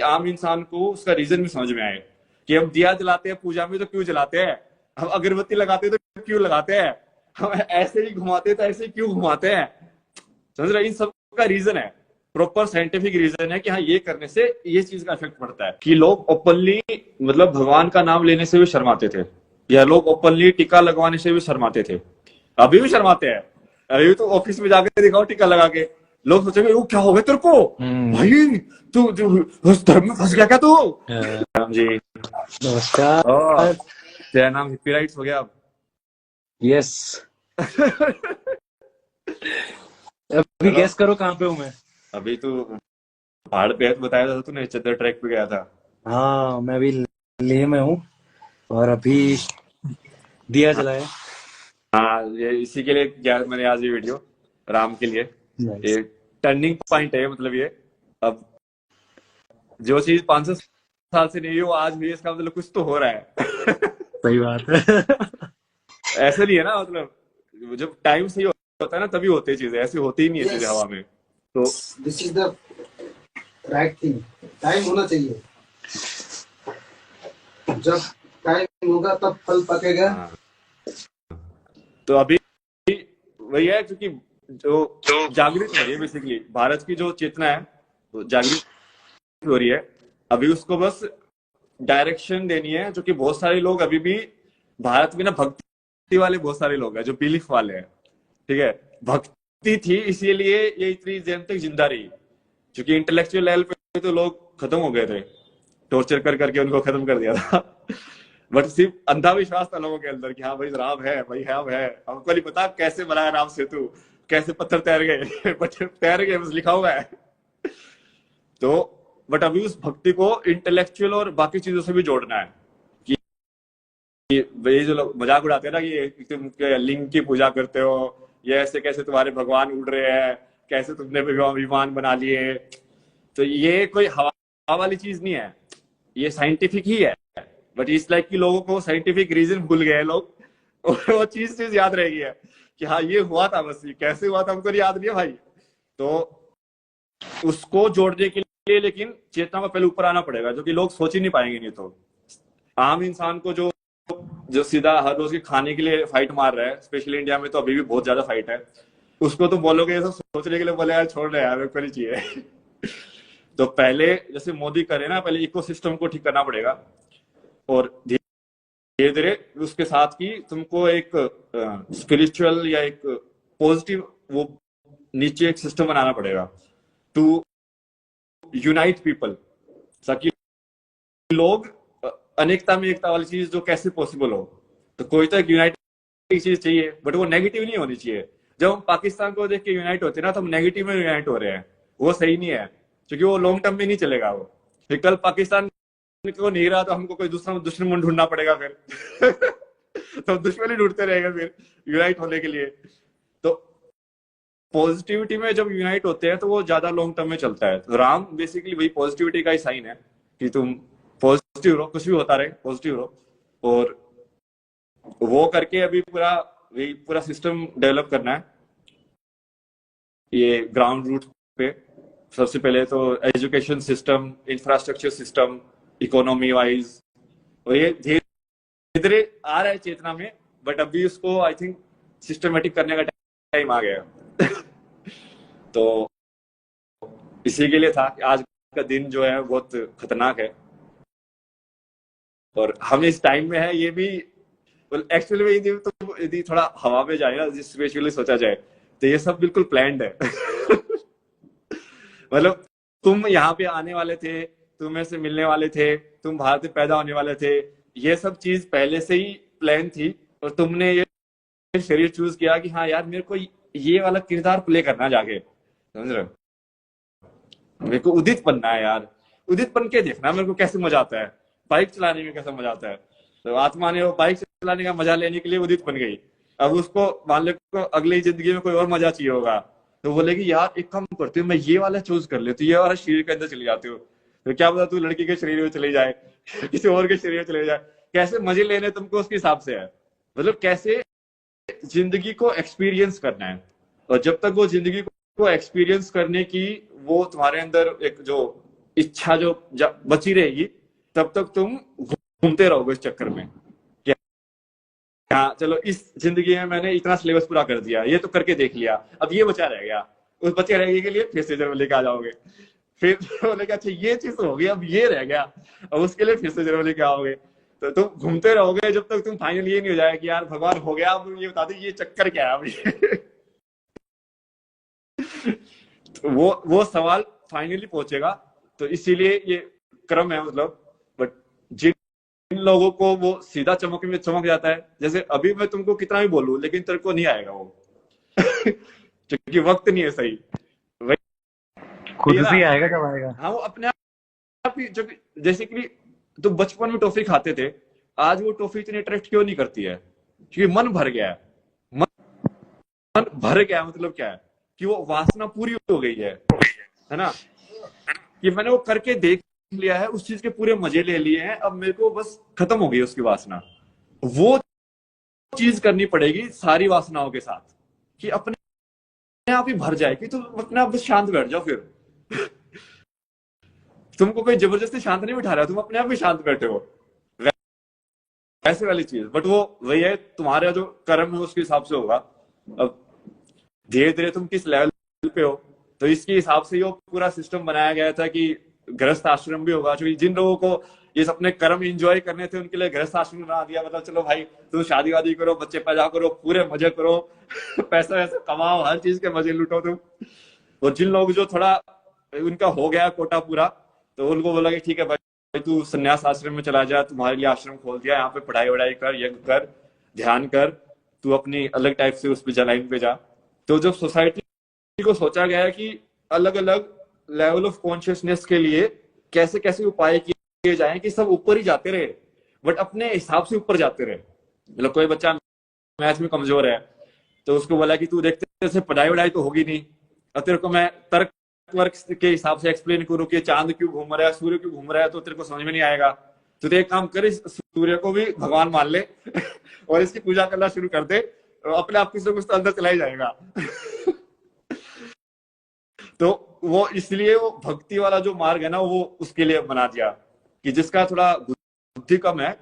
आम इंसान को उसका रीजन भी समझ में आए कि हम दिया जलाते हैं पूजा में तो क्यों जलाते हैं, हम अगरबत्ती लगाते हैं तो क्यों लगाते हैं, हम ऐसे ही घुमाते हैं तो ऐसे ही क्यों घुमाते हैं। समझ रहे, इन सब का रीजन है, प्रॉपर साइंटिफिक रीजन है कि हाँ ये करने से ये चीज का इफेक्ट पड़ता है। कि लोग ओपनली मतलब भगवान का नाम लेने से भी शर्माते थे, या लोग ओपनली टीका लगवाने से भी शर्माते थे, अभी भी शर्माते हैं। अभी तो ऑफिस में जाकर दिखाओ टीका लगा के, लोग सोचेंगे वो क्या हो गया तेरे को, भाई तू उस धर्म में फंस गया क्या तू। राम जी नमस्कार। तेरा नाम हिप्पी राइट्स हो गया अब। यस। अभी गेस करो कहाँ पे हूँ मैं। अभी तो पहाड़ पे है, तो बताया था तूने, चद्दर ट्रैक पे गया था। हाँ, मैं अभी लेह में हूँ और अभी दिया जलाया। हाँ, ये इसी के लिए किया मैंने आज ये वीडियो, राम के लिए। नाइस। ये टर्निंग पॉइंट है, मतलब ये अब जो चीज 500 साल से नहीं हुई वो आज हुई, इसका मतलब कुछ तो हो रहा है। सही बात है। ऐसे नहीं है ना, मतलब जब टाइम सही होता है ना तभी होती है चीजें, ऐसी होती ही नहीं है चीजें हवा में। तो this is the right thing, time होना चाहिए, जब टाइम होगा तब फल पकेगा। हाँ, तो अभी वही है, क्योंकि जो जागृत हो रही है बेसिकली भारत की जो चेतना है वो जागृत हो रही है। अभी उसको बस डायरेक्शन देनी है, जो कि बहुत सारे लोग अभी भी भारत में ना भक्ति वाले बहुत सारे लोग हैं जो बिलीफ वाले हैं, ठीक है। भक्ति थी इसीलिए ये इतनी देर तक जिंदा रही, क्योंकि इंटेलेक्चुअल लेवल पे तो लोग खत्म हो गए थे, टॉर्चर कर करके उनको खत्म कर दिया था। बट सिर्फ अंधाविश्वास था लोगों के अंदर कि हाँ भाई राम है, भाई राम है, हमको नहीं पता कैसे बनाया राम सेतु, कैसे पत्थर तैर गए, बट तैर गए, बस लिखा हुआ है। तो बट अभी उस भक्ति को इंटेलेक्चुअल और बाकी चीजों से भी जोड़ना है। कि ये जो लोग मजाक उड़ाते हैं ना कि तुम लिंग की पूजा करते हो, ये ऐसे कैसे तुम्हारे भगवान उड़ रहे हैं, कैसे तुमने विमान बना लिए, तो ये कोई हवा वाली चीज नहीं है, ये साइंटिफिक ही है। बट इस लाइक कि लोगों को साइंटिफिक रीजन भूल गए लोग, और वो चीज याद रह गई है कि हाँ ये हुआ था, बस ये कैसे हुआ था हमको याद नहीं है भाई। तो उसको जोड़ने के लिए लेकिन चेतना को पहले ऊपर आना पड़ेगा, जो कि लोग सोच ही नहीं पाएंगे। नहीं तो आम इंसान को जो जो सीधा हर रोज के खाने के लिए फाइट मार रहा है, स्पेशली इंडिया में तो अभी भी बहुत ज्यादा फाइट है, उसको तो बोलोगे ये सब सोचने के लिए, बोले यार छोड़ रहे यार मेरे को नहीं चाहिए। तो पहले जैसे मोदी करे ना, पहले इकोसिस्टम को ठीक करना पड़ेगा, और धीरे धीरे उसके साथ ही तुमको एक स्पिरिचुअल या एक पॉजिटिव वो नीचे एक सिस्टम बनाना पड़ेगा टू यूनाइट पीपल, ताकि लोग अनेकता में एकता वाली चीज जो कैसे पॉसिबल हो। तो कोई तो एक यूनाइटिंग चीज चाहिए, बट वो नेगेटिव नहीं होनी चाहिए। जब हम पाकिस्तान को देख के यूनाइट होते हैं ना, तो हम नेगेटिव में यूनाइट हो रहे हैं, वो सही नहीं है, क्योंकि वो लॉन्ग टर्म में नहीं चलेगा। वो फिर कल पाकिस्तान को नहीं रहा तो हमको कोई दूसरा दुश्मन ढूंढना पड़ेगा फिर। तो दुश्मन ही ढूंढते रहेंगे फिर यूनाइट होने के लिए। तो पॉजिटिविटी में जब यूनाइट होते हैं तो वो ज्यादा लॉन्ग टर्म में चलता है। तो राम बेसिकली वही पॉजिटिविटी का ही साइन है कि तुम पॉजिटिव रहो, कुछ भी होता रहे पॉजिटिव रहो। और वो करके अभी पूरा सिस्टम डेवलप करना है, ये ग्राउंड रूट पे। सबसे पहले तो education system, infrastructure system, economy wise, और ये धीरे धीरे आ रहा है चेतना में, बट अभी उसको आई थिंक सिस्टमेटिक करने का टाइम आ गया। तो इसी के लिए था कि आज का दिन जो है बहुत खतरनाक है, और हम इस टाइम में है ये भी एक्चुअली में यदि थोड़ा हवा में जाए ना, स्पेशली सोचा जाए तो ये सब बिल्कुल प्लान्ड है। मतलब तुम यहाँ पे आने वाले थे, तुम्हें से मिलने वाले थे, तुम भारत में पैदा होने वाले थे, ये सब चीज पहले से ही प्लान थी, और तुमने ये शरीर चूज किया कि हाँ यार मेरे को ये वाला किरदार प्ले करना जाके, समझ रहे हो, मेरे को उदित बनना है यार, उदित बन के देखना मेरे को कैसे मजा आता है, बाइक चलाने में कैसा मजा आता है। तो आत्मा ने वो बाइक चलाने का मजा लेने के लिए उदित बन गई। अब उसको मान लो को अगली जिंदगी में कोई और मजा चाहिए होगा, तो बोलेगी यार एक काम करती हूँ मैं ये वाला चूज कर लेती हूँ, ये वाला शरीर के अंदर चली जाती हूँ। तो क्या पता तू लड़की के शरीर में चली जाए, किसी और के शरीर में चले जाए, कैसे मजे लेने तुमको उसके हिसाब से है। मतलब कैसे जिंदगी को एक्सपीरियंस करना है, और जब तक वो जिंदगी को एक्सपीरियंस करने की वो तुम्हारे अंदर एक जो इच्छा जो बची रहेगी तब तक तुम घूमते रहोगे इस चक्कर में। हाँ चलो इस जिंदगी में मैंने इतना सिलेबस पूरा कर दिया, ये तो करके देख लिया, अब ये बचा रह गया, उस बचे रहेगी के लिए फिर से जन्म लेके आ जाओगे। फिर बोले अच्छा ये चीज तो हो गई, अब ये रह गया, अब उसके लिए फिर से जन्म लेके आओगे। तो तुम घूमते रहोगे जब तक तुम फाइनल ये नहीं हो जाए कि यार भगवान हो गया, अब ये बता दो ये चक्कर क्या है अभी। तो वो सवाल फाइनली पहुंचेगा। तो इसीलिए ये क्रम है मतलब। बट जिन लोगों को वो सीधा चमक में चमक जाता है, जैसे अभी मैं तुमको कितना भी बोलूं लेकिन तेरे को नहीं आएगा वो क्योंकि वक्त नहीं है सही, खुद से आएगा जब आएगा। हाँ वो अपने आप ही, जो जैसे कि तुम बचपन में टॉफी खाते थे, आज वो टॉफी इतनी अट्रैक्ट क्यों नहीं करती है? क्योंकि मन भर गया है। मन भर गया मतलब क्या है कि वो वासना पूरी हो गई है ना, कि मैंने वो करके देख लिया है, उस चीज के पूरे मजे ले लिए हैं, अब मेरे को बस खत्म हो गई उसकी वासना। वो चीज करनी पड़ेगी सारी वासनाओं के साथ कि अपने आप ही भर जाए, कि तुम अपने आप बस शांत बैठ जाओ। फिर तुमको कोई जबरदस्ती शांत नहीं बिठा रहा, तुम अपने आप ही शांत बैठे हो, ऐसे वाली चीज। बट वो वही है, तुम्हारा जो कर्म है उसके हिसाब से होगा। अब धीरे धीरे तुम किस लेवल पे हो, तो इसके हिसाब से वो पूरा सिस्टम बनाया गया था कि गृहस्थ आश्रम भी होगा। क्योंकि जिन लोगों को ये अपने कर्म एंजॉय करने थे उनके लिए गृहस्थ आश्रम बना दिया, मतलब चलो भाई तुम शादी वादी करो, बच्चे पैदा करो, पूरे मजे करो, पैसा वैसा कमाओ, हर चीज के मजे लुटो तुम। और जिन लोग जो थोड़ा उनका हो गया कोटा पूरा, तो उनको बोला कि ठीक है भाई तू संन्यास आश्रम में चला जा, तुम्हारे लिए आश्रम खोल दिया, यहाँ पे पढ़ाई वढ़ाई कर, यज्ञ कर, ध्यान कर, तू अपनी अलग टाइप से उस पे लाइन पे जा। तो जब सोसाइटी को सोचा गया है कि अलग अलग लेवल ऑफ कॉन्शियसनेस के लिए कैसे कैसे उपाय किए जाएं कि सब ऊपर ही जाते रहे, बट अपने हिसाब से ऊपर जाते रहे। मतलब कोई बच्चा मैथ में कमजोर है तो उसको बोला कि तू देखते जैसे पढ़ाई वढ़ाई तो होगी नहीं, अब तेरे को मैं तर्क वर्क के हिसाब से एक्सप्लेन करूँ कि चांद क्यों घूम रहा है, सूर्य क्यों घूम रहा है, तो तेरे को समझ में नहीं आएगा। तो एक काम कर, सूर्य को भी भगवान मान ले और इसकी पूजा करना शुरू कर दे, अपने आप किसी को अंदर चला ही जाएगा। तो वो इसलिए वो भक्ति वाला जो मार्ग है ना, वो उसके लिए बना दिया कि जिसका थोड़ा बुद्धि कम है,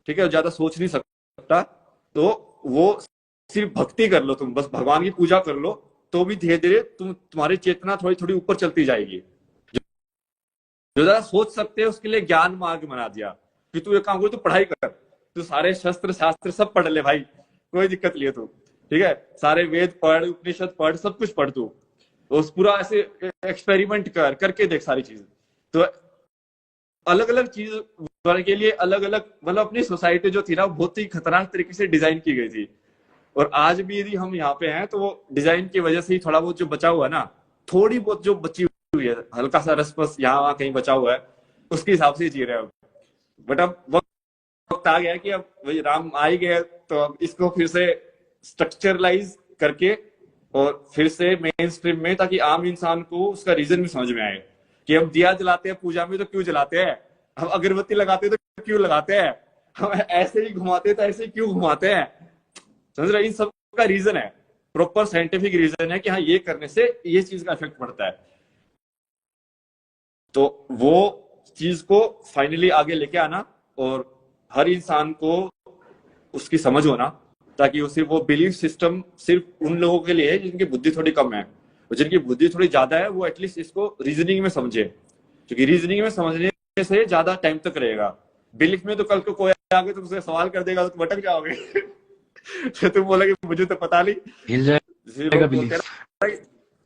ठीक है, ज्यादा सोच नहीं सकता, तो वो सिर्फ भक्ति कर लो, तुम बस भगवान की पूजा कर लो, तो भी धीरे धीरे तुम्हारी चेतना थोड़ी थोड़ी ऊपर चलती जाएगी। जो ज्यादा सोच सकते हैं उसके लिए ज्ञान मार्ग बना दिया कि तू एक काम कर, तू पढ़ाई कर, तू सारे शस्त्र शास्त्र सब पढ़ ले भाई, कोई दिक्कत नहीं है तू, ठीक है, सारे वेद पढ़, उपनिषद पढ़, सब कुछ पढ़ तू, उस पूरा ऐसे एक्सपेरिमेंट करके देख सारी चीज। तो अलग अलग चीज के लिए अलग अलग, मतलब अपनी सोसाइटी जो थी ना बहुत ही खतरनाक तरीके से डिजाइन की गई थी। और आज भी यदि हम यहाँ पे हैं तो वो डिजाइन की वजह से ही थोड़ा बहुत जो बचा हुआ है ना, थोड़ी बहुत जो बची हुई है, हल्का सा रसपस यहाँ वहां कहीं बचा हुआ है, उसके हिसाब से जी रहे हैं। बट अब वक्त आ गया कि अब वही राम आ ही गए, तो अब इसको फिर से स्ट्रक्चरलाइज करके और फिर से मेन स्ट्रीम में, ताकि आम इंसान को उसका रीजन भी समझ में आए कि हम दिया जलाते हैं पूजा में तो क्यों जलाते हैं, हम अगरबत्ती लगाते हैं तो क्यों लगाते हैं, हम ऐसे ही घुमाते हैं तो ऐसे ही क्यों घुमाते हैं। समझ रहे, इन सब का रीजन है, प्रॉपर साइंटिफिक रीजन है कि हाँ ये करने से ये चीज का इफेक्ट पड़ता है। तो वो चीज को फाइनली आगे लेके आना और हर इंसान को उसकी समझ होना, ताकि उसे वो बिलीफ सिस्टम सिर्फ उन लोगों के लिए है जिनकी बुद्धि थोड़ी कम है, और जिनकी बुद्धि थोड़ी ज्यादा है वो एटलीस्ट इसको रीजनिंग में समझे, क्योंकि रीजनिंग में समझने से ज्यादा टाइम तक रहेगा। बिलीफ में तो कल को कोई आगे तुमसे सवाल कर देगा तो तुम भटक जाओगे। तो तुम बोलोगे मुझे तो पता नहीं,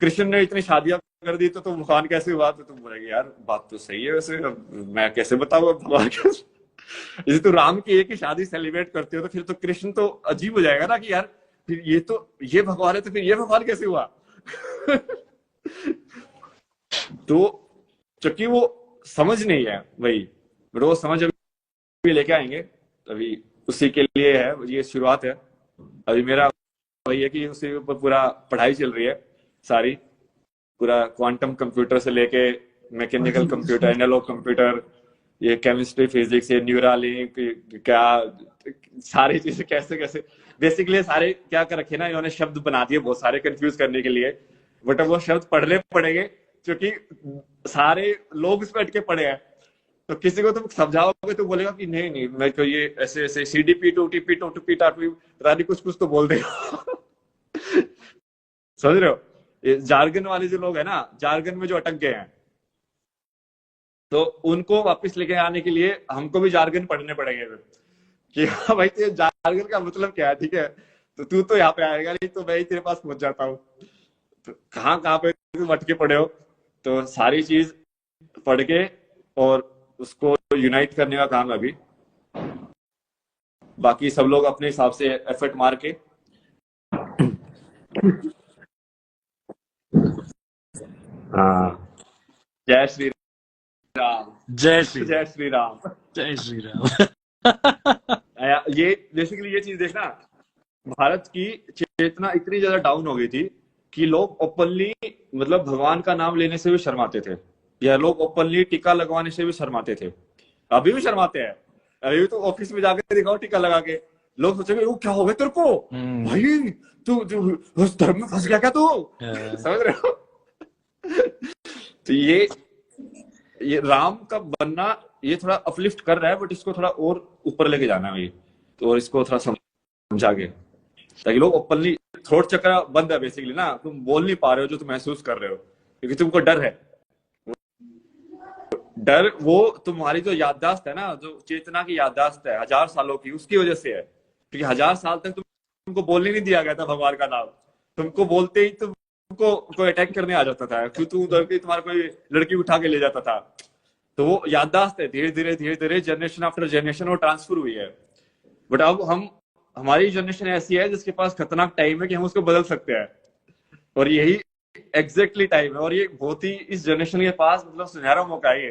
कृष्ण ने इतनी शादियां कर दी तो तुम भगवान कैसे हुआ, तो तुम बोलेगे यार बात तो सही है, वैसे मैं कैसे बताऊँ भगवान कैसे। यदि तो राम की एक ही शादी सेलिब्रेट करते हो तो फिर तो कृष्ण तो अजीब हो जाएगा ना कि यार फिर ये भगवान है तो फिर ये भगवान कैसे हुआ। तो क्योंकि वो समझ नहीं है वही, वो समझ अभी लेके आएंगे, अभी उसी के लिए है, ये शुरुआत है। अभी मेरा वही है कि उसी ऊपर पूरा पढ़ाई चल रही है सारी, पूरा क्वांटम कंप्यूटर से लेके मैकेनिकल कंप्यूटर, एनालॉग कंप्यूटर, ये केमिस्ट्री, फिजिक्स, ये न्यूरालिंक, क्या सारी चीजें कैसे कैसे बेसिकली सारे क्या कर रखे ना इन्होंने, शब्द बना दिए बहुत सारे कंफ्यूज करने के लिए, बट अब वो शब्द पढ़ने पड़ेंगे क्योंकि सारे लोग इस पे अटके पड़े हैं। तो किसी को तुम समझाओगे तो बोलेगा कि नहीं नहीं, मैं तो ये ऐसे ऐसे CDP to TP to TP टापी रानी कुछ तो बोल देगा। समझ रहे हो? ये जार्गन वाले जो लोग है ना, जार्गन में जो अटक गए हैं, तो उनको वापस लेके आने के लिए हमको भी जार्गन पढ़ने पड़ेंगे फिर, कि हाँ भाई तेरे जार्गन का मतलब क्या है, ठीक है, तो तू तो यहाँ पे आएगा नहीं तो मैं ही तेरे पास पहुंच जाता हूँ। तो कहाँ कहाँ पे तुम अटके पड़े हो, तो सारी चीज पढ़ के और उसको यूनाइट करने का काम है अभी। बाकी सब लोग अपने हिसाब से एफर्ट मार के। हाँ, जय श्री राम। जय श्री जय श्री राम। जय श्री राम। ये बेसिकली ये चीज देखना, भारत की चेतना इतनी ज्यादा डाउन हो गई थी कि लोग ओपनली मतलब भगवान का नाम लेने से भी शर्माते थे, या लोग ओपनली टीका लगवाने से भी शर्माते थे। अभी भी शर्माते हैं। अभी भी तो ऑफिस में जाकर दिखाओ टीका लगा के, लोग सोचेंगे वो क्या हो गया तेरे को, भाई तू उस धर्म में फंस गया क्या तू, समझ रहे हो? तो ये राम का बनना ये थोड़ा अपलिफ्ट कर रहा है, बट इसको थोड़ा और ऊपर लेके जाना है ये, तो और इसको थोड़ा समझा के, ताकि लोग ओपनली, थ्रोट चक्र बंद है बेसिकली ना, तुम बोल नहीं पा रहे हो जो तुम महसूस कर रहे हो, क्योंकि तुमको डर है। डर वो तुम्हारी जो याददाश्त है ना, जो चेतना की याददाश्त है 1000 सालों की, उसकी वजह से है। क्योंकि 1000 साल तक तुमको बोलने नहीं दिया गया था भगवान का नाम, तुमको बोलते ही तुमको कोई अटैक करने आ जाता था, क्यों तू उधर के तुम्हारा कोई लड़की उठा के ले जाता था। तो वो याददाश्त है, धीरे धीरे जनरेशन आफ्टर जनरेशन वो ट्रांसफर हुई है। बट अब हमारी जनरेशन ऐसी है जिसके पास खतरनाक टाइम है कि हम उसको बदल सकते हैं, और यही एग्जैक्टली टाइम है। और ये बहुत ही इस जनरेशन के पास मतलब सुनहरा मौका है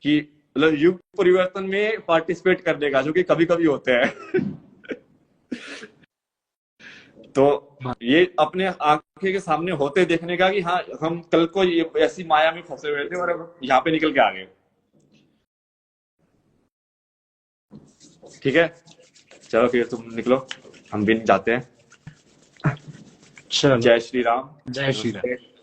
कि मतलब युग परिवर्तन में पार्टिसिपेट करने का, जो कि कभी कभी होते हैं। तो ये अपने आंखें के सामने होते देखने का कि हाँ हम कल को ये ऐसी माया में फंसे हुए थे और अब यहाँ पे निकल के आ गए। ठीक है, चलो फिर तुम निकलो, हम भी जाते हैं। चलो, जय श्री राम। जय श्री राम।